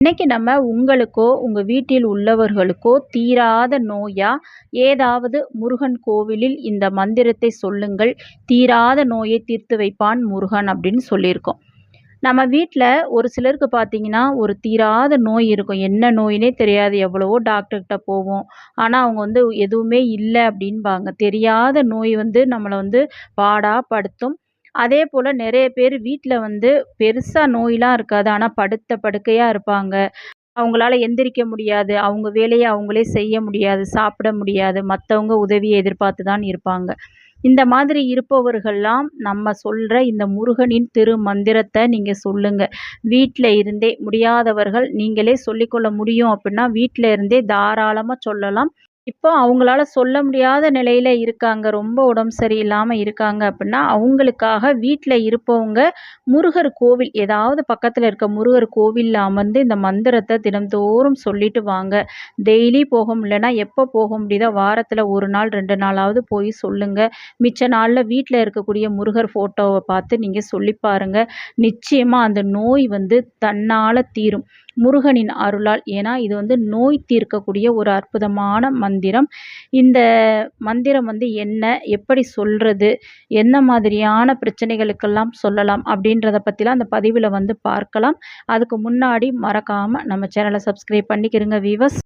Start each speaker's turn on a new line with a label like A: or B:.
A: இன்னைக்கு நம்ம உங்களுக்கோ, உங்க வீட்டில் உள்ளவர்களுக்கோ தீராத நோயா, ஏதாவது முருகன் கோவிலில் இந்த மந்திரத்தை சொல்லுங்கள், தீராத நோயை தீர்த்து வைப்பான் முருகன் அப்படின்னு சொல்லியிருக்கோம். நம்ம வீட்ல ஒரு சிலருக்கு பார்த்தீங்கன்னா, ஒரு தீராத நோய் இருக்கும். என்ன நோயினே தெரியாது. எவ்வளவோ டாக்டர்கிட்ட போவோம். ஆனா, அவங்க எதுவுமே இல்ல அப்படின்பாங்க. தெரியாத நோய் நம்மள பாடா படுத்தும். அதேபோல நெறைய பேர் வீட்ல பெருசா நோய்லாம் இருக்காது. ஆனா, படுத்த படுக்கையா இருப்பாங்க. அவங்களால எந்திரிக்க முடியாது. அவங்க வேலைய அவங்களே செய்ய முடியாது. சாப்பிட முடியாது. மத்தவங்க உதவிய எதிர்பார்த்து தான் இருப்பாங்க. இந்த மாதிரி இருப்பவர்கள்லாம் நம்ம சொல்ற இந்த முருகனின் திரு மந்திரத்த நீங்க சொல்லுங்க. வீட்ல இருந்தே முடியாதவர்கள் நீங்களே சொல்லிக்கொள்ள முடியும் அப்டின்னா, வீட்ல இருந்தே தாராளமா சொல்லலாம். இப்போ அவங்களால சொல்ல முடியாத நிலையில இருக்காங்க. ரொம்ப உடம்பு சரியில்லாம இருக்காங்க அப்டின்னா, அவங்களுக்காக வீட்ல இருப்பவங்க முருகர் கோவில் ஏதாவது பக்கத்துல இருக்க முருகர் கோவில்ல அமர்ந்து இந்த மந்திரத்த தினம்தோறும் சொல்லிட்டு வாங்க. டெய்லி போக முடியலன்னா, எப்போ போக முடியுதோ வாரத்துல 1 நாள், 2 நாளாவது போய் சொல்லுங்க. மிச்ச நாள்ல வீட்ல இருக்கக்கூடிய முருகர் ஃபோட்டோவ பார்த்து நீங்க சொல்லி பாருங்க. நிச்சயமா அந்த நோய் தன்னால தீரும். முருகனின் அருளால். ஏன்னா, இது நோய் தீர்க்கக்கூடிய ஒரு அற்புதமான மந்திரம். இந்த மந்திரம் என்ன? எப்படி சொல்றது? என்ன மாதிரியான பிரச்சனைகளுக்கெல்லாம் சொல்லலாம்? அப்படின்றத பத்திலாம் அந்த பதிவுல பார்க்கலாம். அதுக்கு முன்னாடி மறக்காம நம்ம சேனல சப்ஸ்கிரைப் பண்ணிக்கிறங்க வீவர்ஸ்.